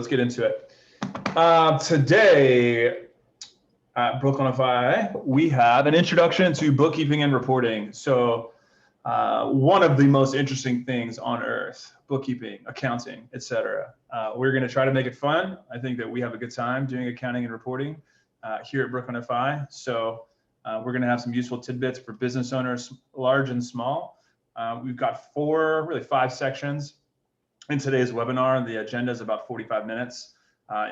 Let's get into it. Today at Brooklynify, we have an introduction to bookkeeping and reporting. So one of the most interesting things on earth, bookkeeping, accounting, etc. We're going to try to make it fun. I think that we have a good time doing accounting and reporting here at Brooklynify. So we're going to have some useful tidbits for business owners, large and small. We've got really five sections in today's webinar. The agenda is about 45 minutes,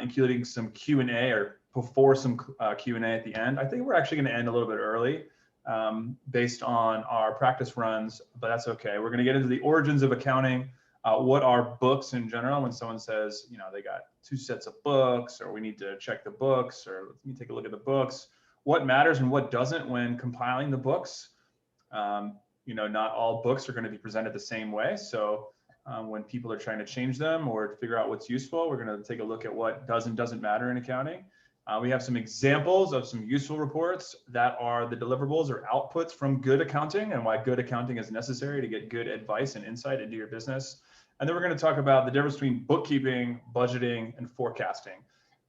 including some Q&A or before some Q&A at the end. I think we're actually going to end a little bit early based on our practice runs, but that's okay. We're going to get into the origins of accounting, what are books in general. When someone says, you know, they got 2 sets of books, or we need to check the books, or let me take a look at the books, what matters and what doesn't when compiling the books. You know, not all books are going to be presented the same way. So when people are trying to change them or figure out what's useful, we're going to take a look at what does and doesn't matter in accounting. We have some examples of some useful reports that are the deliverables or outputs from good accounting and why good accounting is necessary to get good advice and insight into your business. And then we're going to talk about the difference between bookkeeping, budgeting, and forecasting.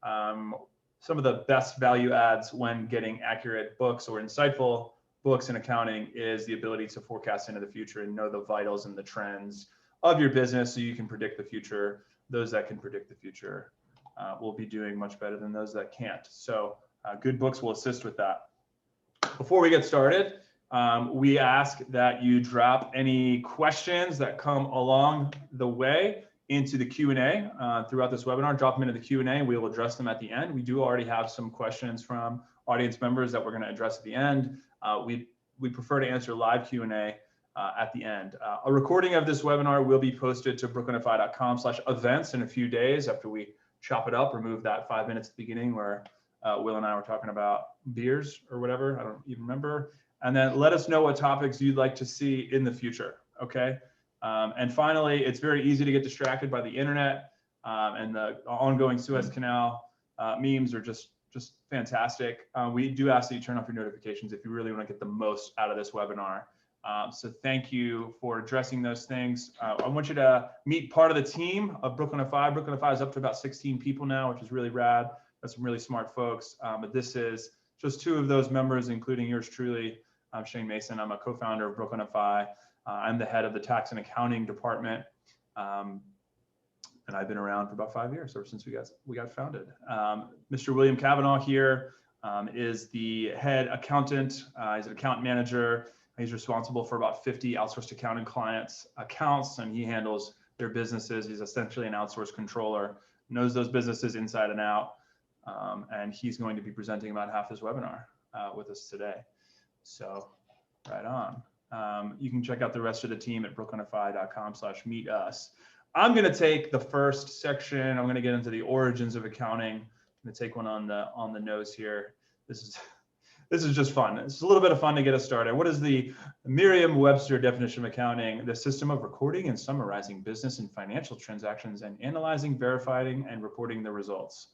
Some of the best value adds when getting accurate books or insightful books in accounting is the ability to forecast into the future and know the vitals and the trends of your business so you can predict the future. Those that can predict the future will be doing much better than those that can't. So good books will assist with that. Before we get started, we ask that you drop any questions that come along the way into the Q&A throughout this webinar. Drop them into the Q&A. We will address them at the end. We do already have some questions from audience members that we're going to address at the end. We prefer to answer live Q&A at the end. A recording of this webinar will be posted to brooklynify.com/events in a few days after we chop it up, remove that 5 minutes at the beginning where Will and I were talking about beers or whatever. I don't even remember. And then let us know what topics you'd like to see in the future. Okay. And finally, it's very easy to get distracted by the internet and the ongoing Suez Canal memes are just fantastic. We do ask that you turn off your notifications if you really want to get the most out of this webinar. So thank you for addressing those things. I want you to meet part of the team of Brooklynify. Brooklynify is up to about 16 people now, which is really rad. That's some really smart folks. But this is just 2 of those members, including yours truly. I'm Shane Mason. I'm a co-founder of Brooklynify. I'm the head of the tax and accounting department. And I've been around for about 5 years, ever since we got founded. Mr. William Cavanaugh here is the head accountant. He's an account manager. He's responsible for about 50 outsourced accounting clients' accounts, and he handles their businesses. He's essentially an outsourced controller, knows those businesses inside and out, and he's going to be presenting about half this webinar with us today. So right on. You can check out the rest of the team at brooklynify.com/meet us. I'm going to take the first section. I'm going to get into the origins of accounting. I'm going to take one on the nose here. This is just fun. It's a little bit of fun to get us started. What is the Merriam-Webster definition of accounting? The system of recording and summarizing business and financial transactions and analyzing, verifying, and reporting the results.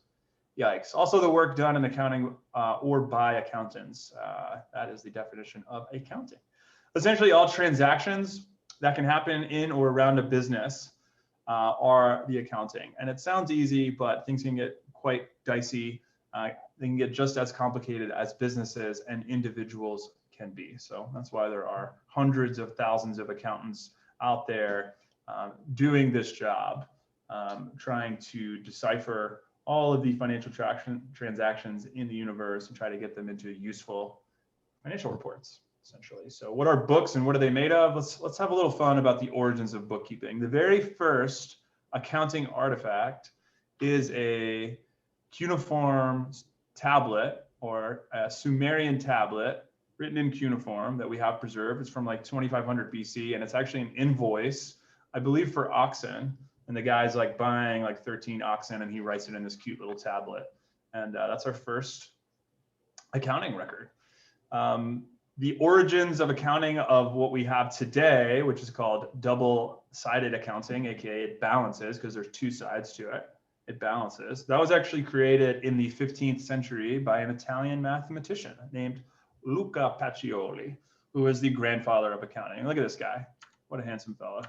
Yikes. Also the work done in accounting or by accountants. That is the definition of accounting. Essentially all transactions that can happen in or around a business are the accounting. And it sounds easy, but things can get quite dicey. They can get just as complicated as businesses and individuals can be. So that's why there are hundreds of thousands of accountants out there doing this job, trying to decipher all of the financial transactions in the universe and try to get them into useful financial reports, essentially. So what are books and what are they made of? Let's have a little fun about the origins of bookkeeping. The very first accounting artifact is a cuneiform tablet or a Sumerian tablet written in cuneiform that we have preserved. It's from like 2500 BC, and it's actually an invoice, I believe, for oxen. And the guy's like buying like 13 oxen, and he writes it in this cute little tablet. And that's our first accounting record. The origins of accounting of what we have today, which is called double-sided accounting, aka it balances, because there's 2 sides to it. It balances. That was actually created in the 15th century by an Italian mathematician named Luca Pacioli, who is the grandfather of accounting. Look at this guy. What a handsome fella.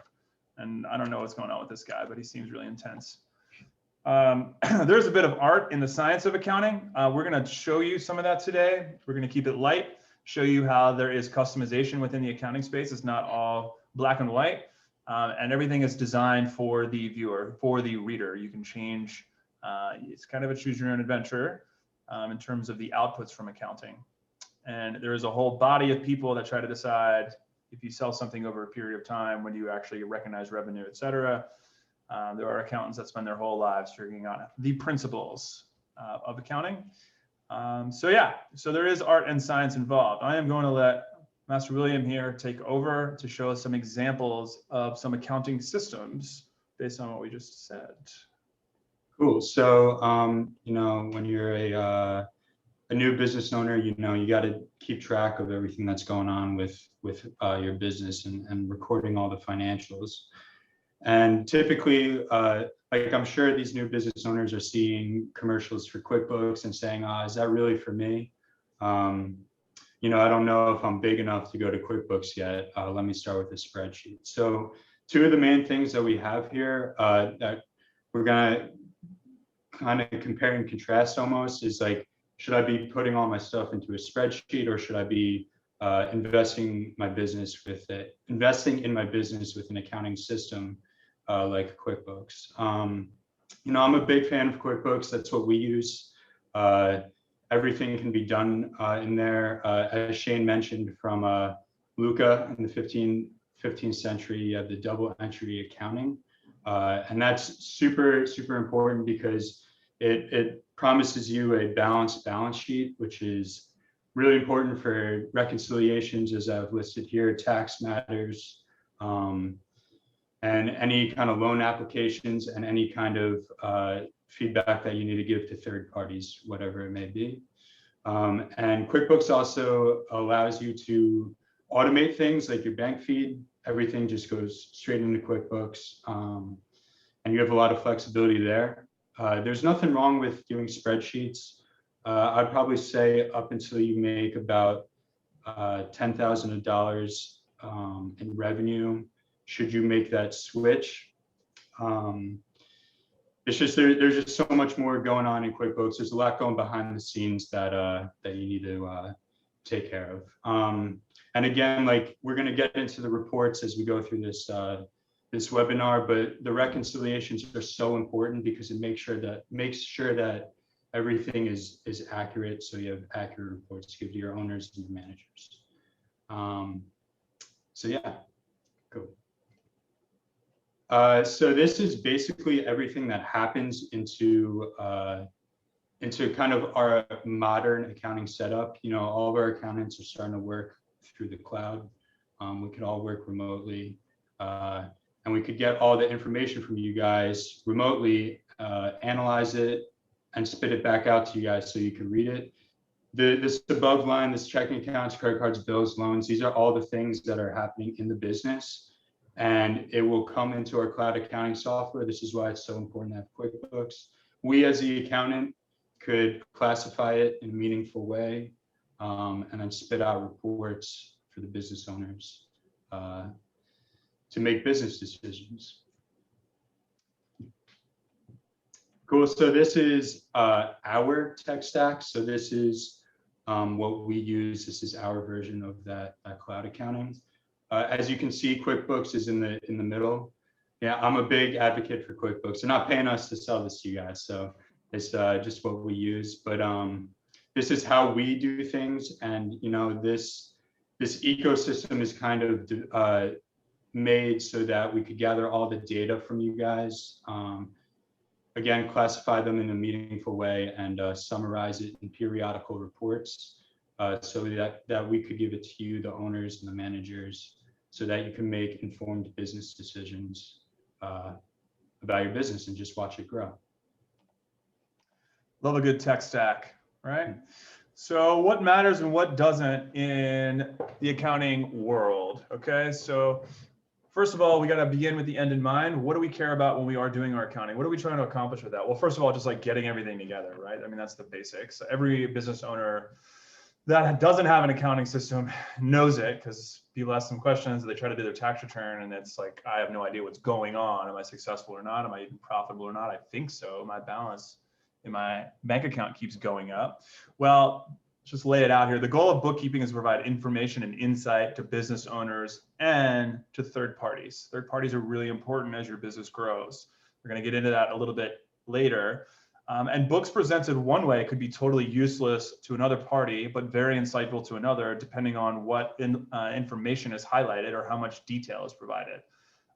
And I don't know what's going on with this guy, but he seems really intense. There's a bit of art in the science of accounting. We're going to show you some of that today. We're going to keep it light, show you how there is customization within the accounting space. It's not all black and white, and everything is designed for the viewer, for the reader. You can change, it's kind of a choose your own adventure in terms of the outputs from accounting. And there is a whole body of people that try to decide if you sell something over a period of time, when do you actually recognize revenue, et cetera. There are accountants that spend their whole lives figuring out the principles of accounting. So there is art and science involved. I am going to let Master William here take over to show us some examples of some accounting systems based on what we just said. Cool. So, when you're a new business owner, you got to keep track of everything that's going on with your business and recording all the financials. And typically, like I'm sure these new business owners are seeing commercials for QuickBooks and saying, is that really for me? I don't know if I'm big enough to go to QuickBooks yet. Let me start with a spreadsheet. So two of the main things that we have here that we're going to kind of compare and contrast almost is like, should I be putting all my stuff into a spreadsheet, or should I be investing in my business with an accounting system like QuickBooks? I'm a big fan of QuickBooks. That's what we use. Everything can be done in there. As Shane mentioned, from Luca in the 15th century, you have the double entry accounting. And that's super, super important because it promises you a balanced balance sheet, which is really important for reconciliations, as I've listed here, tax matters, and any kind of loan applications and any kind of feedback that you need to give to third parties, whatever it may be. And QuickBooks also allows you to automate things like your bank feed. Everything just goes straight into QuickBooks, and you have a lot of flexibility there. There's nothing wrong with doing spreadsheets. I'd probably say up until you make about $10,000 in revenue, should you make that switch. It's just there's just so much more going on in QuickBooks. There's a lot going behind the scenes that you need to take care of. And again, like we're going to get into the reports as we go through this webinar, but the reconciliations are so important because it makes sure that everything is accurate, so you have accurate reports to give to your owners and your managers. So yeah, cool. So this is basically everything that happens into kind of our modern accounting setup. All of our accountants are starting to work through the cloud. We could all work remotely, and we could get all the information from you guys remotely, analyze it, and spit it back out to you guys so you can read it. This above line, this checking accounts, credit cards, bills, loans, these are all the things that are happening in the business, and it will come into our cloud accounting software. This is why it's so important to have QuickBooks. We as the accountant could classify it in a meaningful way, and then spit out reports for the business owners to make business decisions. Cool. So this is our tech stack. So this is what we use. This is our version of that cloud accounting. As you can see, QuickBooks is in the middle. Yeah, I'm a big advocate for QuickBooks. They're not paying us to sell this to you guys, so it's just what we use. But this is how we do things, and this ecosystem is kind of made so that we could gather all the data from you guys. Again, classify them in a meaningful way and summarize it in periodical reports so that we could give it to you, the owners and the managers, so that you can make informed business decisions about your business and just watch it grow. Love a good tech stack, right? So what matters and what doesn't in the accounting world, okay? So first of all, we got to begin with the end in mind. What do we care about when we are doing our accounting? What are we trying to accomplish with that? Well, first of all, just like getting everything together, right? I mean, that's the basics. Every business owner that doesn't have an accounting system knows it, because people ask them questions, they try to do their tax return, and it's like, I have no idea what's going on. Am I successful or not? Am I even profitable or not? I think so. My balance in my bank account keeps going up. Well, just lay it out here. The goal of bookkeeping is to provide information and insight to business owners and to third parties. Third parties are really important as your business grows. We're going to get into that a little bit later. And books presented one way could be totally useless to another party, but very insightful to another, depending on what information is highlighted or how much detail is provided.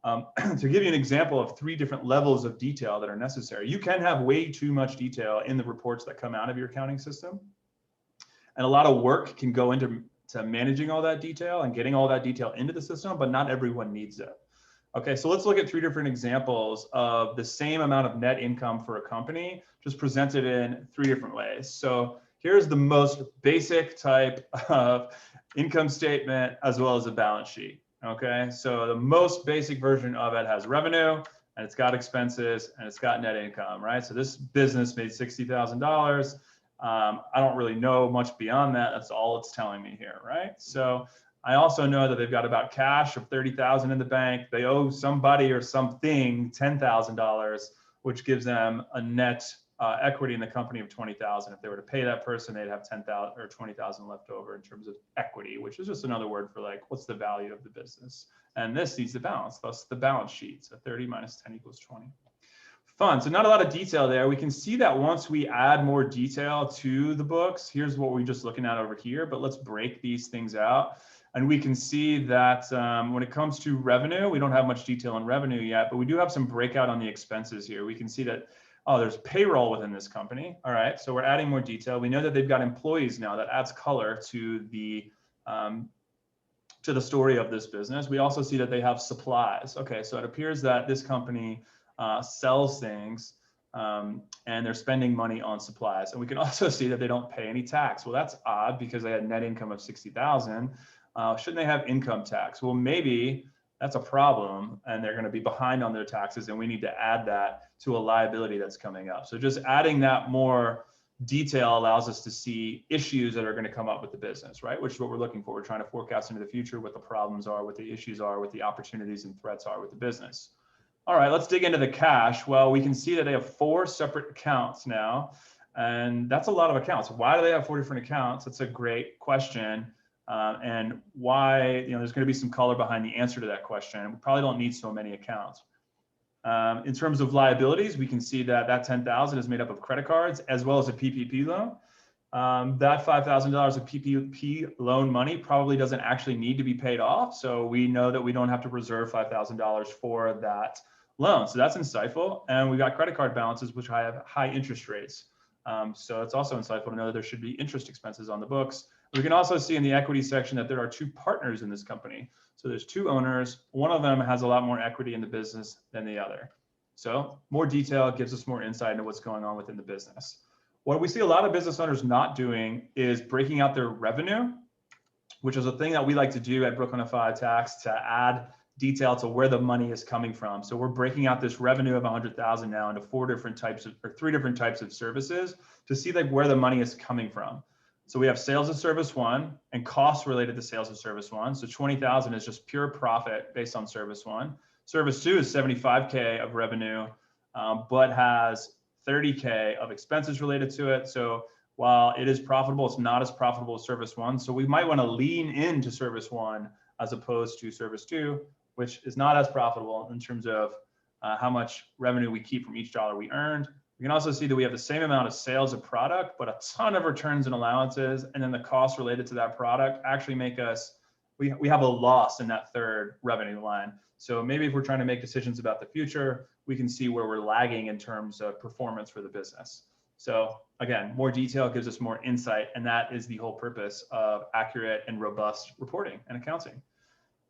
To give you an example of 3 different levels of detail that are necessary, you can have way too much detail in the reports that come out of your accounting system. And a lot of work can go into managing all that detail and getting all that detail into the system, but not everyone needs it. Okay, so let's look at 3 different examples of the same amount of net income for a company, just presented in 3 different ways. So here's the most basic type of income statement as well as a balance sheet. Okay, so the most basic version of it has revenue, and it's got expenses, and it's got net income, right? So this business made $60,000. I don't really know much beyond that. That's all it's telling me here, right? So I also know that they've got about cash of $30,000 in the bank. They owe somebody or something $10,000, which gives them a net equity in the company of $20,000. If they were to pay that person, they'd have $10,000 or $20,000 left over in terms of equity, which is just another word for like, what's the value of the business? And this needs to balance, thus the balance sheet. So 30 minus 10 equals 20. Fun. So not a lot of detail there. We can see that once we add more detail to the books, here's what we're just looking at over here, but let's break these things out. And we can see that when it comes to revenue, we don't have much detail on revenue yet, but we do have some breakout on the expenses here. We can see that, oh, there's payroll within this company. All right, so we're adding more detail. We know that they've got employees now. That adds color to the story of this business. We also see that they have supplies. Okay, so it appears that this company sells things and they're spending money on supplies. And we can also see that they don't pay any tax. Well, that's odd because they had net income of 60,000. Shouldn't they have income tax? Well, maybe that's a problem and they're going to be behind on their taxes, and we need to add that to a liability that's coming up. So just adding that more detail allows us to see issues that are going to come up with the business, right? Which is what we're looking for. We're trying to forecast into the future what the problems are, what the issues are, what the opportunities and threats are with the business. All right, let's dig into the cash. Well, we can see that they have 4 separate accounts now, and that's a lot of accounts. Why do they have 4 different accounts? That's a great question. And why, there's going to be some color behind the answer to that question. We probably don't need so many accounts. In terms of liabilities, we can see that that $10,000 is made up of credit cards as well as a PPP loan. That $5,000 of PPP loan money probably doesn't actually need to be paid off. So we know that we don't have to reserve $5,000 for that loan. So that's insightful. And we got credit card balances, which have high interest rates. So it's also insightful to know that there should be interest expenses on the books. We can also see in the equity section that there are 2 partners in this company. So there's 2 owners. One of them has a lot more equity in the business than the other. So more detail gives us more insight into what's going on within the business. What we see a lot of business owners not doing is breaking out their revenue, which is a thing that we like to do at Brooklyn FI Tax to add detail to where the money is coming from. So we're breaking out this revenue of 100,000 now into 3 different types of services to see like where the money is coming from. So we have sales of service 1 and costs related to sales of service 1. So 20,000 is just pure profit based on service 1. Service 2 is 75K of revenue, but has 30K of expenses related to it. So while it is profitable, it's not as profitable as service 1. So we might want to lean into service 1 as opposed to service 2, which is not as profitable in terms of how much revenue we keep from each dollar we earned. We can also see that we have the same amount of sales of product, but a ton of returns and allowances, and then the costs related to that product actually make us, we have a loss in that 3rd revenue line. So maybe if we're trying to make decisions about the future, we can see where we're lagging in terms of performance for the business. So again, more detail gives us more insight, and that is the whole purpose of accurate and robust reporting and accounting.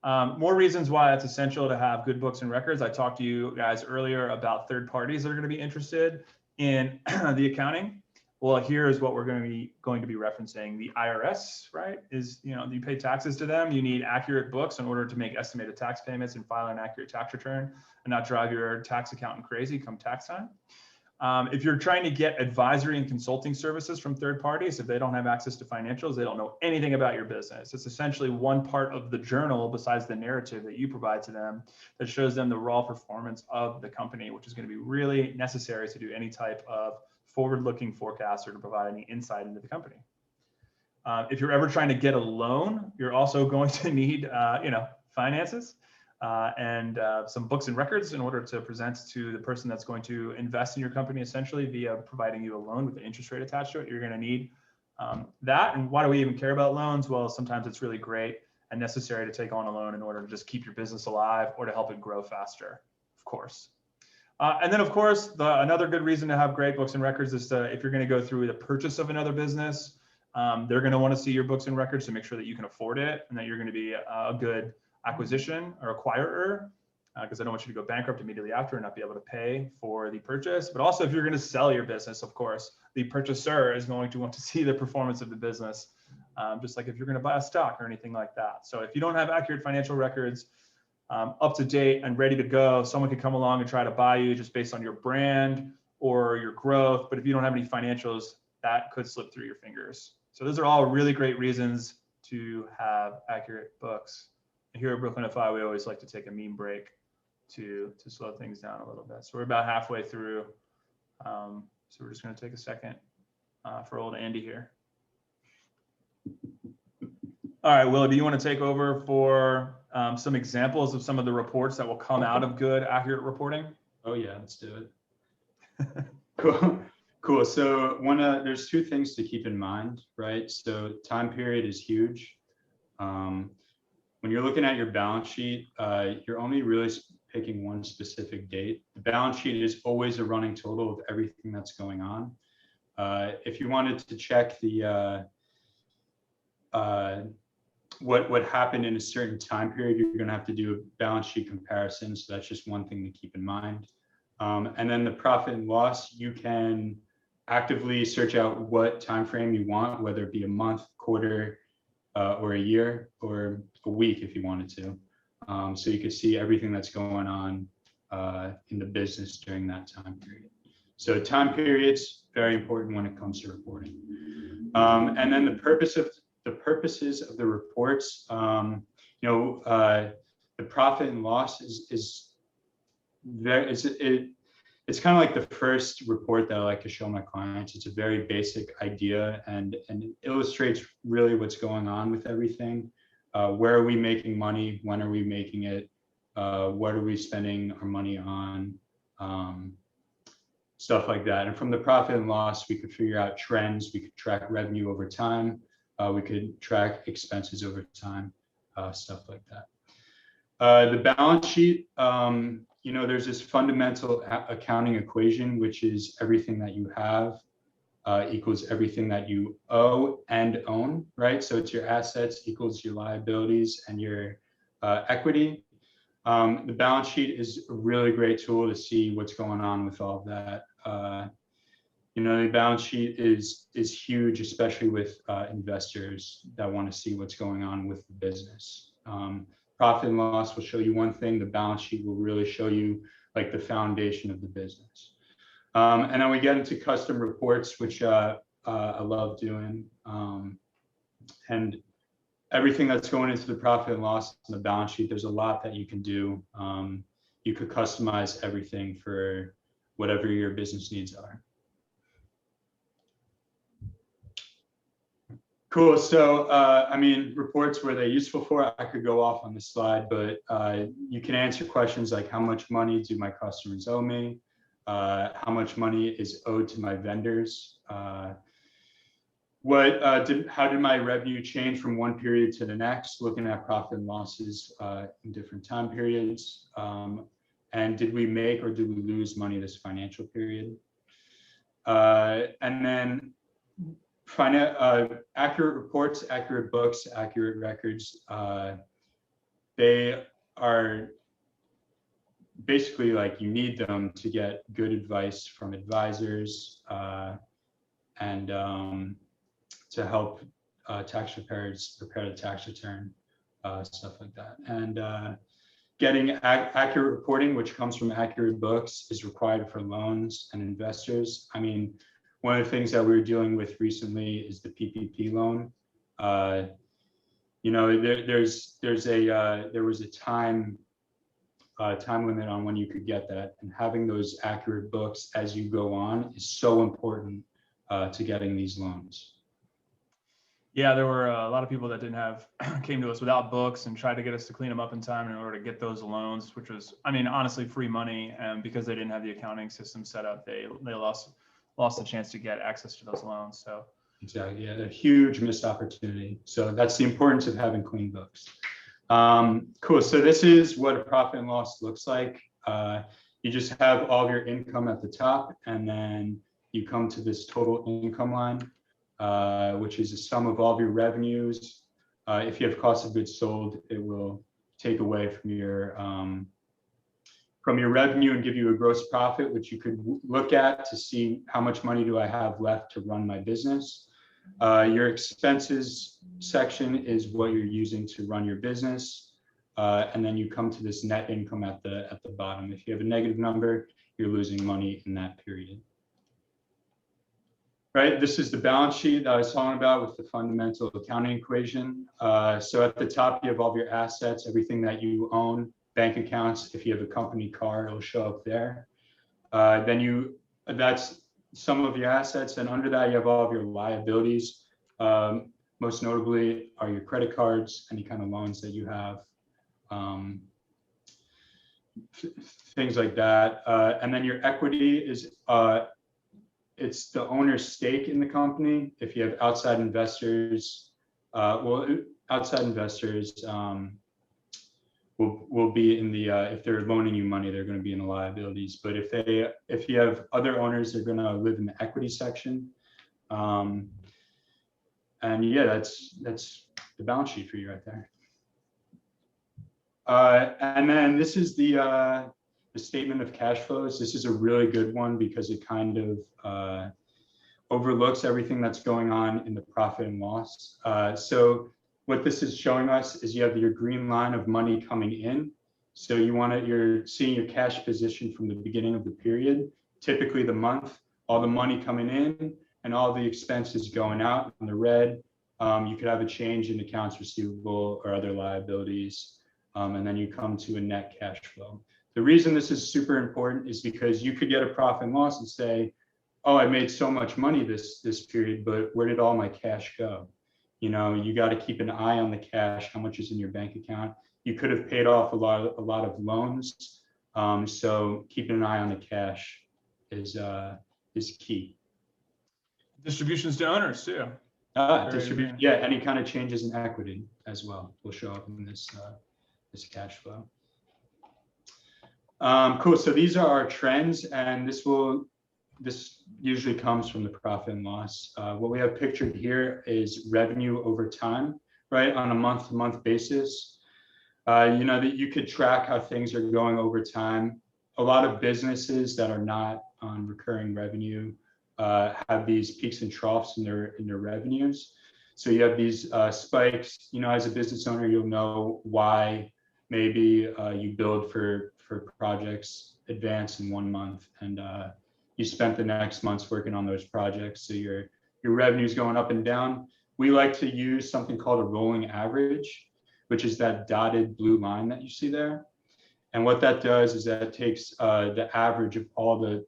More reasons why it's essential to have good books and records. I talked to you guys earlier about third parties that are going to be interested in the accounting. Well, here's what we're going to be referencing. The IRS, right, is, you pay taxes to them. You need accurate books in order to make estimated tax payments and file an accurate tax return and not drive your tax accountant crazy come tax time. If you're trying to get advisory and consulting services from third parties, if they don't have access to financials, they don't know anything about your business. It's essentially one part of the journal besides the narrative that you provide to them that shows them the raw performance of the company, which is going to be really necessary to do any type of forward-looking forecast or to provide any insight into the company. If you're ever trying to get a loan, you're also going to need, finances. And some books and records in order to present to the person that's going to invest in your company, essentially via providing you a loan with an interest rate attached to it. You're going to need that. And why do we even care about loans? Well, sometimes it's really great and necessary to take on a loan in order to just keep your business alive or to help it grow faster, of course. And then, of course, another good reason to have great books and records is if you're going to go through the purchase of another business, they're going to want to see your books and records to make sure that you can afford it and that you're going to be a good acquisition or acquirer, because I don't want you to go bankrupt immediately after and not be able to pay for the purchase. But also, if you're going to sell your business, of course, the purchaser is going to want to see the performance of the business, just like if you're going to buy a stock or anything like that. So if you don't have accurate financial records up to date and ready to go, someone could come along and try to buy you just based on your brand or your growth. But if you don't have any financials, that could slip through your fingers. So those are all really great reasons to have accurate books. Here at Brooklyn FI, we always like to take a meme break to slow things down a little bit. So we're about halfway through. So we're just going to take a second for old Andy here. All right, Willie, do you want to take over for some examples of some of the reports that will come out of good, accurate reporting? Oh yeah, let's do it. Cool. So there's two things to keep in mind, right? So time period is huge. When you're looking at your balance sheet, you're only really picking one specific date. The balance sheet is always a running total of everything that's going on. If you wanted to check the what happened in a certain time period, you're going to have to do a balance sheet comparison. So that's just one thing to keep in mind. And then the profit and loss, you can actively search out what time frame you want, whether it be a month, quarter, or a year, or a week if you wanted to. So you could see everything that's going on in the business during that time period. So time periods, very important when it comes to reporting. And then the purposes of the reports, the profit and loss it's kind of like the first report that I like to show my clients. It's a very basic idea and it illustrates really what's going on with everything. Where are we making money? When are we making it? What are we spending our money on? Stuff like that. And from the profit and loss, we could figure out trends. We could track revenue over time. We could track expenses over time, stuff like that. The balance sheet, there's this fundamental accounting equation, which is everything that you have equals everything that you owe and own, right? So it's your assets equals your liabilities and your equity. The balance sheet is a really great tool to see what's going on with all of that. The balance sheet is huge, especially with investors that want to see what's going on with the business. Profit and loss will show you one thing. The balance sheet will really show you like the foundation of the business. And then we get into custom reports, which I love doing. And everything that's going into the profit and loss and the balance sheet, there's a lot that you can do. You could customize everything for whatever your business needs are. Cool. So, reports, were they useful for? I could go off on this slide, but you can answer questions like how much money do my customers owe me? How much money is owed to my vendors? How did my revenue change from one period to the next? Looking at profit and losses in different time periods. And did we make or did we lose money this financial period? And then accurate reports, accurate books, accurate records. They are basically like you need them to get good advice from advisors and to help tax preparers prepare the tax return, stuff like that. And getting accurate reporting, which comes from accurate books, is required for loans and investors. I mean, one of the things that we were dealing with recently is the PPP loan. You know, there was a time limit on when you could get that, and having those accurate books as you go on is so important to getting these loans. Yeah, there were a lot of people that didn't have, came to us without books and tried to get us to clean them up in time in order to get those loans, which was, I mean, honestly, free money. And because they didn't have the accounting system set up, they lost the chance to get access to those loans. So exactly, yeah, a huge missed opportunity. So that's the importance of having clean books. Cool. So this is what a profit and loss looks like. You just have all of your income at the top, and then you come to this total income line, which is the sum of all of your revenues. If you have cost of goods sold, it will take away from your revenue and give you a gross profit, which you could look at to see how much money do I have left to run my business. Your expenses section is what you're using to run your business. And then you come to this net income at the bottom. If you have a negative number, you're losing money in that period. Right, this is the balance sheet that I was talking about with the fundamental accounting equation. So at the top, you have all of your assets, everything that you own, bank accounts. If you have a company car, it'll show up there. Then that's some of your assets, and under that, you have all of your liabilities. Most notably are your credit cards, any kind of loans that you have, things like that. And then your equity is it's the owner's stake in the company. If you have outside investors, outside investors will be in the if they're loaning you money, they're going to be in the liabilities. But if you have other owners, they're going to live in the equity section. And yeah, that's the balance sheet for you right there. And then this is the statement of cash flows. This is a really good one because it kind of overlooks everything that's going on in the profit and loss. So what this is showing us is you have your green line of money coming in. So you're seeing your cash position from the beginning of the period, typically the month, all the money coming in and all the expenses going out. In the red, you could have a change in accounts receivable or other liabilities. And then you come to a net cash flow. The reason this is super important is because you could get a profit and loss and say, oh, I made so much money this period, but where did all my cash go? You know, you got to keep an eye on the cash, how much is in your bank account. You could have paid off a lot of loans. So keeping an eye on the cash is key. distributions to owners too. Distribution, yeah, any kind of changes in equity as well will show up in this cash flow. Cool. So these are our trends, and this usually comes from the profit and loss. What we have pictured here is revenue over time, right? On a month-to-month basis. You know that you could track how things are going over time. A lot of businesses that are not on recurring revenue have these peaks and troughs in their revenues. So you have these spikes. You know, as a business owner, you'll know why maybe you build for projects advance in 1 month, and you spent the next months working on those projects. So your revenue is going up and down. We like to use something called a rolling average, which is that dotted blue line that you see there. And what that does is that it takes the average of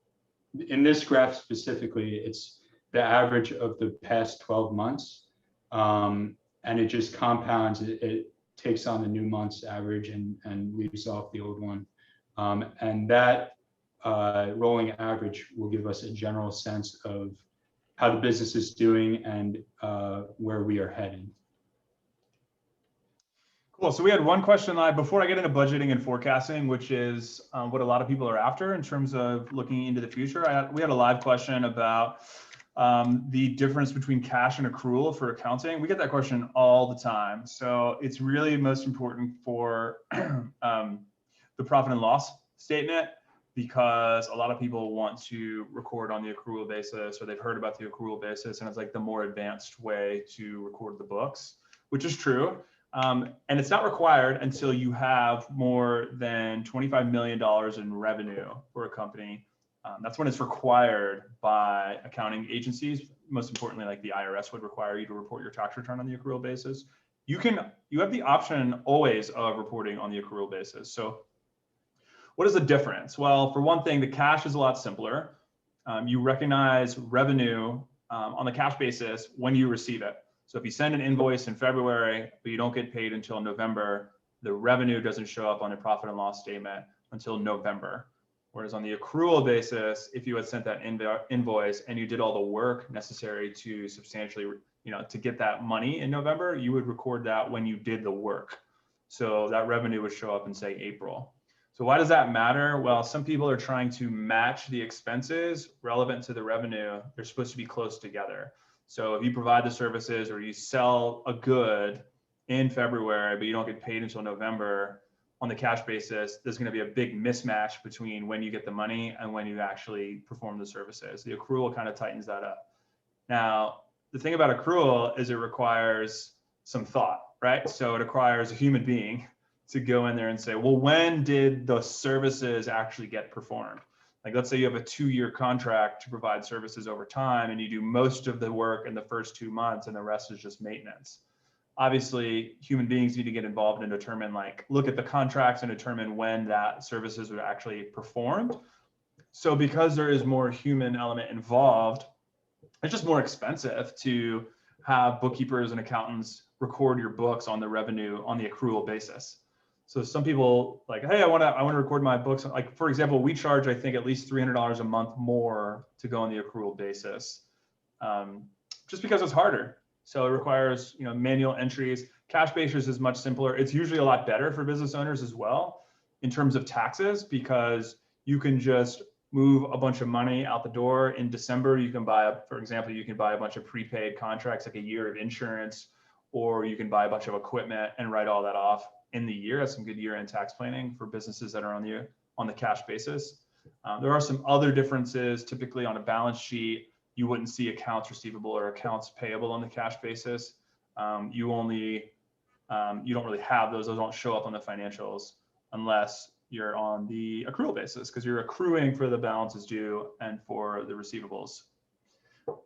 in this graph specifically, it's the average of the past 12 months. And it just compounds, it takes on the new month's average and leaves off the old one. And that rolling average will give us a general sense of how the business is doing and where we are heading. Cool. So we had one question live before I get into budgeting and forecasting, which is what a lot of people are after in terms of looking into the future. We had a live question about the difference between cash and accrual for accounting. We get that question all the time. So it's really most important for the profit and loss statement, because a lot of people want to record on the accrual basis, or they've heard about the accrual basis, and it's like the more advanced way to record the books, which is true. And it's not required until you have more than $25 million in revenue for a company. That's when it's required by accounting agencies. Most importantly, like the IRS would require you to report your tax return on the accrual basis. You have the option always of reporting on the accrual basis. So what is the difference? Well, for one thing, the cash is a lot simpler. You recognize revenue on the cash basis when you receive it. So if you send an invoice in February, but you don't get paid until November, the revenue doesn't show up on your profit and loss statement until November. Whereas on the accrual basis, if you had sent that invoice and you did all the work necessary to substantially, to get that money in November, you would record that when you did the work. So that revenue would show up in, say, April. So why does that matter? Well, some people are trying to match the expenses relevant to the revenue. They're supposed to be close together. So if you provide the services or you sell a good in February, but you don't get paid until November, on the cash basis, there's going to be a big mismatch between when you get the money and when you actually perform the services. The accrual kind of tightens that up. Now, the thing about accrual is it requires some thought, right? So it requires a human being to go in there and say, well, when did the services actually get performed? Like, let's say you have a 2-year contract to provide services over time and you do most of the work in the first 2 months and the rest is just maintenance. Obviously, human beings need to get involved and determine, look at the contracts and determine when that services were actually performed. So because there is more human element involved, it's just more expensive to have bookkeepers and accountants record your books on the revenue on the accrual basis. So some people hey, I want to record my books. Like, for example, we charge, I think, at least $300 a month more to go on the accrual basis, just because it's harder. So it requires, manual entries. Cash basis is much simpler. It's usually a lot better for business owners as well in terms of taxes, because you can just move a bunch of money out the door in December. You can buy, for example, you can buy a bunch of prepaid contracts, like a year of insurance, or you can buy a bunch of equipment and write all that off in the year. That's some good year-end tax planning for businesses that are on the cash basis. There are some other differences. Typically on a balance sheet, you wouldn't see accounts receivable or accounts payable on the cash basis. You don't really have those. Those don't show up on the financials unless you're on the accrual basis, because you're accruing for the balances due and for the receivables.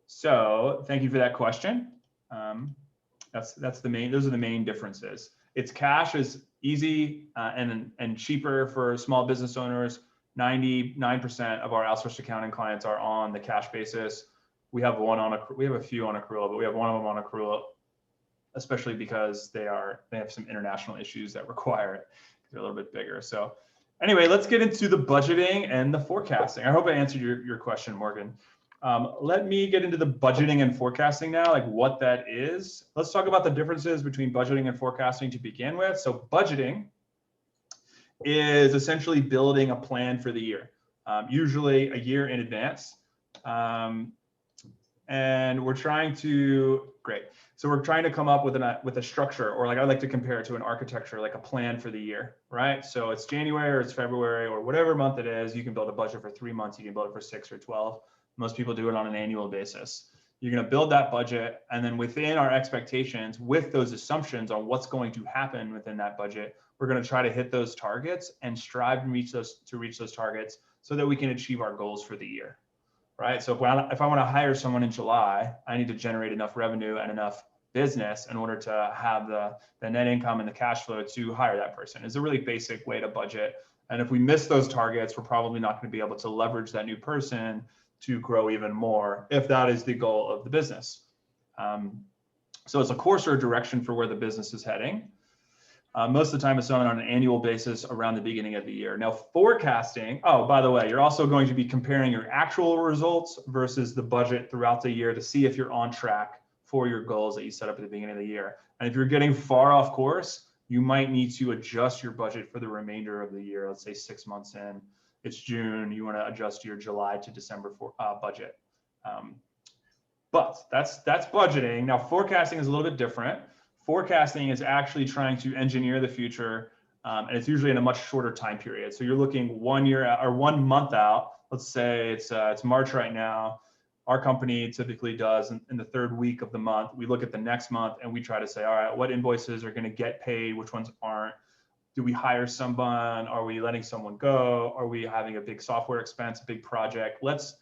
So thank you for that question. Those are the main differences. It's cash is easy and cheaper for small business owners. 99% of our outsourced accounting clients are on the cash basis. We have a few on accrual, but we have one of them on accrual, especially because they have some international issues that require it. They're a little bit bigger. So anyway, let's get into the budgeting and the forecasting. I hope I answered your question, Morgan. Let me get into the budgeting and forecasting now, like what that is. Let's talk about the differences between budgeting and forecasting to begin with. So budgeting is essentially building a plan for the year, usually a year in advance. And we're trying to come up with a structure, or like I like to compare it to an architecture, like a plan for the year, right? So it's January or it's February or whatever month it is. You can build a budget for 3 months. You can build it for 6 or 12. Most people do it on an annual basis. You're going to build that budget, and then within our expectations, with those assumptions on what's going to happen within that budget, we're going to try to hit those targets and strive to reach those targets so that we can achieve our goals for the year, right? So if I want to hire someone in July, I need to generate enough revenue and enough business in order to have the net income and the cash flow to hire that person. It's a really basic way to budget. And if we miss those targets, we're probably not going to be able to leverage that new person to grow even more, if that is the goal of the business. So it's a course or a direction for where the business is heading. Most of the time it's done on an annual basis around the beginning of the year. Now, forecasting, oh, by the way, you're also going to be comparing your actual results versus the budget throughout the year to see if you're on track for your goals that you set up at the beginning of the year. And if you're getting far off course, you might need to adjust your budget for the remainder of the year. Let's say 6 months in, it's June, you want to adjust your July to December budget. But that's budgeting. Now, forecasting is a little bit different. Forecasting is actually trying to engineer the future, and it's usually in a much shorter time period. So you're looking 1 year or 1 month out. Let's say it's March right now. our company typically does in the third week of the month. We look at the next month and we try to say, all right, what invoices are going to get paid? Which ones aren't? Do we hire someone? Are we letting someone go? Are we having a big software expense, a big project? Let's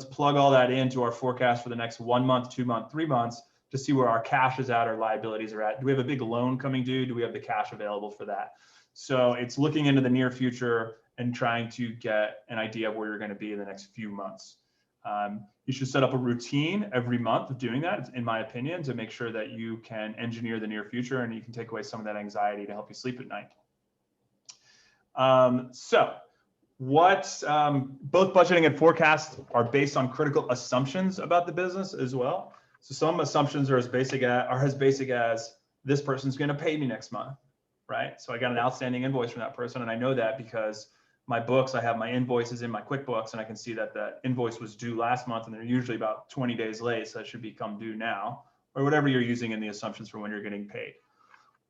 plug all that into our forecast for the next 1 month, 2 months, 3 months to see where our cash is at, our liabilities are at. Do we have a big loan coming due? Do we have the cash available for that? So it's looking into the near future and trying to get an idea of where you're going to be in the next few months. You should set up a routine every month of doing that, in my opinion, to make sure that you can engineer the near future and you can take away some of that anxiety to help you sleep at night. Both budgeting and forecast are based on critical assumptions about the business as well. So some assumptions are as basic as this person's going to pay me next month, right? So I got an outstanding invoice from that person, and I know that because my books, I have my invoices in my QuickBooks, and I can see that the invoice was due last month, and they're usually about 20 days late, so it should become due now, or whatever you're using in the assumptions for when you're getting paid.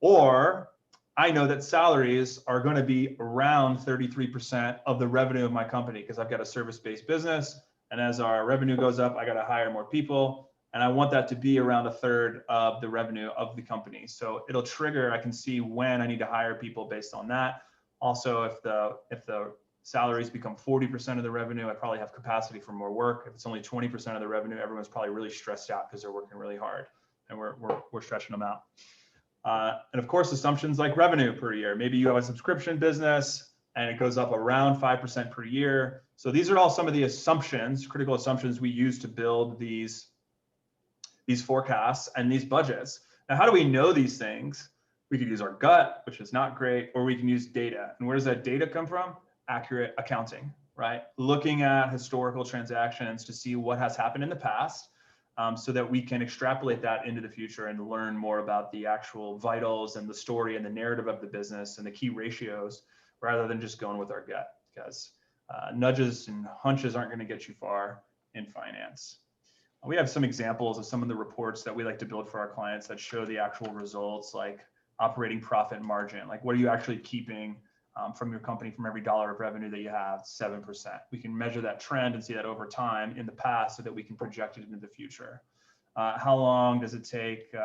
Or I know that salaries are going to be around 33% of the revenue of my company because I've got a service-based business, and as our revenue goes up, I got to hire more people. And I want that to be around a third of the revenue of the company. So it'll trigger, I can see when I need to hire people based on that. Also, if the salaries become 40% of the revenue, I probably have capacity for more work. If it's only 20% of the revenue, everyone's probably really stressed out because they're working really hard and we're stretching them out. And of course, assumptions like revenue per year. Maybe you have a subscription business and it goes up around 5% per year. So these are all some of the assumptions, critical assumptions we use to build these forecasts and these budgets. Now, how do we know these things? We could use our gut, which is not great, or we can use data. And where does that data come from? Accurate accounting, right? Looking at historical transactions to see what has happened in the past, so that we can extrapolate that into the future and learn more about the actual vitals and the story and the narrative of the business and the key ratios, rather than just going with our gut, because nudges and hunches aren't going to get you far in finance. We have some examples of some of the reports that we like to build for our clients that show the actual results, like operating profit margin. Like, what are you actually keeping from your company from every dollar of revenue that you have? 7%. We can measure that trend and see that over time in the past so that we can project it into the future. How long does it take?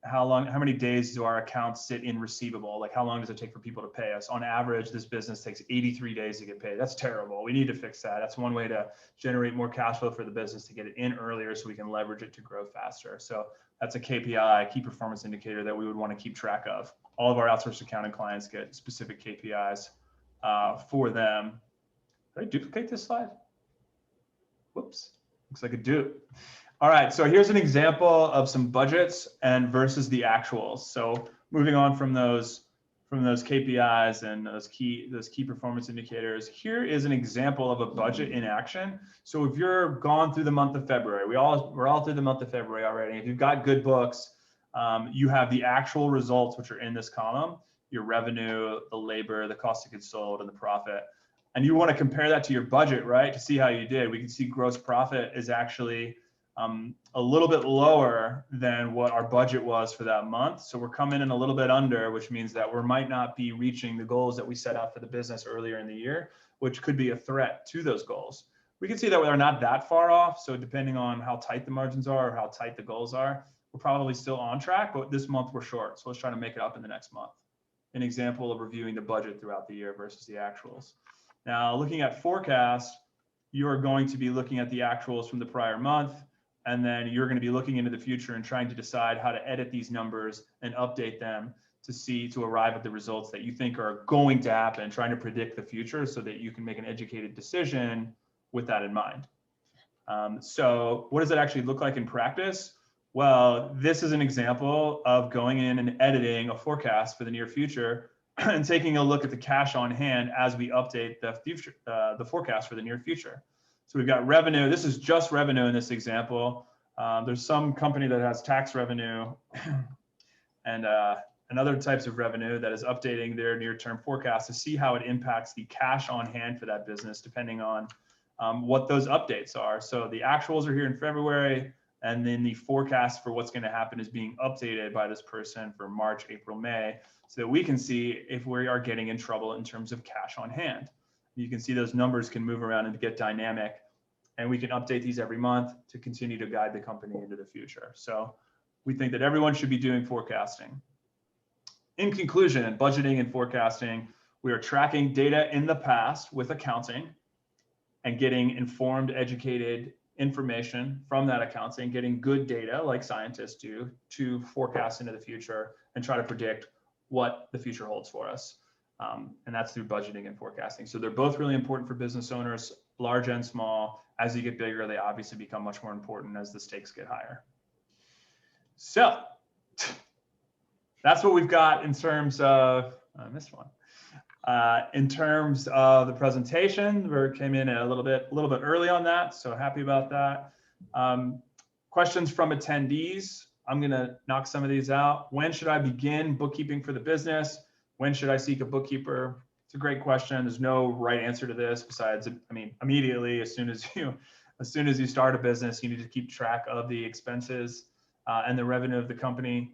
How many days do our accounts sit in receivable? Like, how long does it take for people to pay us? On average, this business takes 83 days to get paid. That's terrible. We need to fix that. That's one way to generate more cash flow for the business, to get it in earlier so we can leverage it to grow faster. So that's a KPI, key performance indicator, that we would want to keep track of. All of our outsourced accounting clients get specific KPIs for them. Did I duplicate this slide? Whoops, looks like a dupe. All right, so here's an example of some budgets and versus the actuals. So moving on from those KPIs and those key performance indicators, here is an example of a budget in action. So if you're gone through the month of February, we're all through the month of February already. If you've got good books, you have the actual results, which are in this column: your revenue, the labor, the cost of goods sold, and the profit. And you want to compare that to your budget, right? To see how you did. We can see gross profit is actually a little bit lower than what our budget was for that month. So we're coming in a little bit under, which means that we might not be reaching the goals that we set out for the business earlier in the year, which could be a threat to those goals. We can see that we're not that far off. So depending on how tight the margins are or how tight the goals are, we're probably still on track, but this month we're short. So let's try to make it up in the next month. An example of reviewing the budget throughout the year versus the actuals. Now, looking at forecast, you are going to be looking at the actuals from the prior month, and then you're going to be looking into the future and trying to decide how to edit these numbers and update them to arrive at the results that you think are going to happen, trying to predict the future so that you can make an educated decision with that in mind. So what does it actually look like in practice? Well, this is an example of going in and editing a forecast for the near future and taking a look at the cash on hand as we update the forecast for the near future. So we've got revenue. This is just revenue in this example. There's some company that has tax revenue and other types of revenue that is updating their near-term forecast to see how it impacts the cash on hand for that business, depending on what those updates are. So the actuals are here in February, and then the forecast for what's going to happen is being updated by this person for March, April, May, so that we can see if we are getting in trouble in terms of cash on hand. You can see those numbers can move around and get dynamic. and we can update these every month to continue to guide the company into the future. So we think that everyone should be doing forecasting. In conclusion, budgeting and forecasting, we are tracking data in the past with accounting and getting informed, educated information from that accounting, getting good data like scientists do to forecast into the future and try to predict what the future holds for us. And that's through budgeting and forecasting. So they're both really important for business owners, large and small. As you get bigger, they obviously become much more important as the stakes get higher. So that's what we've got in terms of, I missed one. In terms of the presentation, we came in a little bit early on that, so happy about that. Questions from attendees. I'm going to knock some of these out. When should I begin bookkeeping for the business? When should I seek a bookkeeper? It's a great question. There's no right answer to this besides, I mean, immediately as soon as you start a business, you need to keep track of the expenses and the revenue of the company.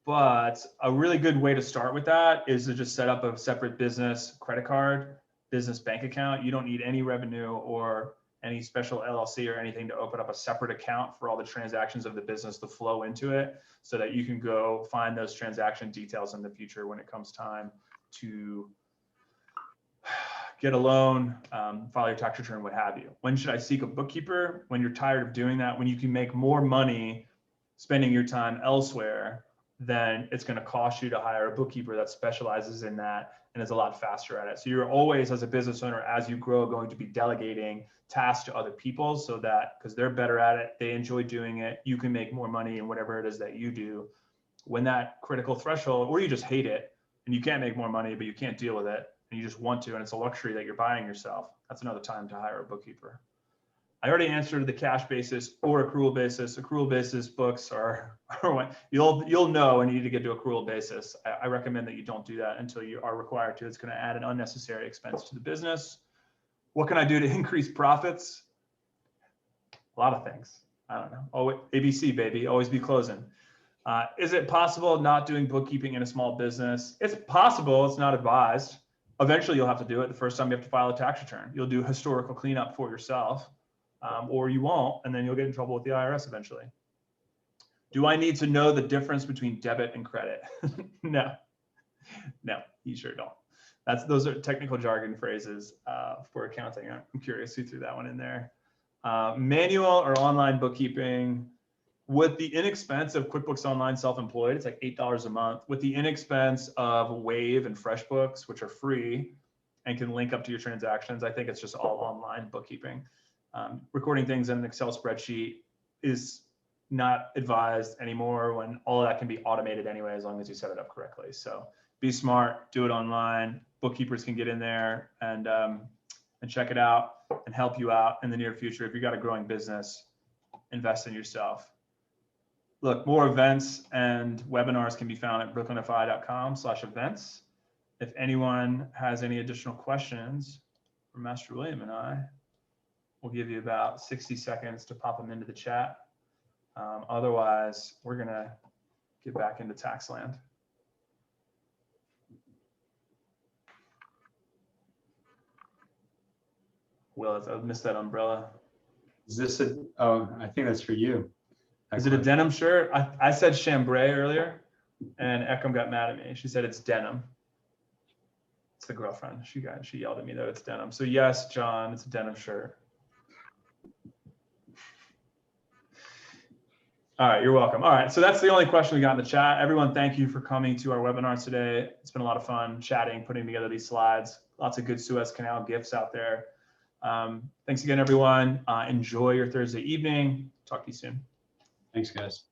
But a really good way to start with that is to just set up a separate business credit card, business bank account. You don't need any revenue or any special LLC or anything to open up a separate account for all the transactions of the business to flow into it, so that you can go find those transaction details in the future when it comes time to get a loan, file your tax return, what have you. When should I seek a bookkeeper? When you're tired of doing that, when you can make more money spending your time elsewhere, then it's going to cost you to hire a bookkeeper that specializes in that and is a lot faster at it. So you're always, as a business owner, as you grow, going to be delegating tasks to other people, so that because they're better at it, they enjoy doing it, you can make more money in whatever it is that you do. When that critical threshold, or you just hate it and you can't make more money, but you can't deal with it and you just want to, and it's a luxury that you're buying yourself, that's another time to hire a bookkeeper. I already answered the cash basis or accrual basis. Accrual basis books are you'll know when you need to get to accrual basis. I recommend that you don't do that until you are required to. It's going to add an unnecessary expense to the business. What can I do to increase profits? A lot of things. I don't know. Oh, ABC, baby. Always be closing. Is it possible not doing bookkeeping in a small business? It's possible. It's not advised. Eventually, you'll have to do it. The first time you have to file a tax return, you'll do historical cleanup for yourself. Or you won't, and then you'll get in trouble with the IRS eventually. Do I need to know the difference between debit and credit? No, you sure don't. Those are technical jargon phrases for accounting. I'm curious who threw that one in there. Manual or online bookkeeping. With the inexpense of QuickBooks Online Self-Employed, it's like $8 a month. With the inexpense of Wave and FreshBooks, which are free and can link up to your transactions, I think it's just all online bookkeeping. Recording things in an Excel spreadsheet is not advised anymore, when all of that can be automated anyway, as long as you set it up correctly. So be smart, do it online. Bookkeepers can get in there and check it out and help you out in the near future. If you've got a growing business, invest in yourself. Look, more events and webinars can be found at brooklynfi.com/events. If anyone has any additional questions for Master William and I, we'll give you about 60 seconds to pop them into the chat. Otherwise, we're going to get back into tax land. Will, I missed that umbrella. Is this oh, I think that's for you. Is it a denim shirt? I said chambray earlier, and Ekam got mad at me. She said it's denim. It's the girlfriend. She yelled at me that it's denim. So yes, John, it's a denim shirt. All right, you're welcome. All right, so that's the only question we got in the chat. Everyone, thank you for coming to our webinar today. It's been a lot of fun chatting, putting together these slides. Lots of good Suez Canal gifts out there. Thanks again, everyone. Enjoy your Thursday evening. Talk to you soon. Thanks, guys.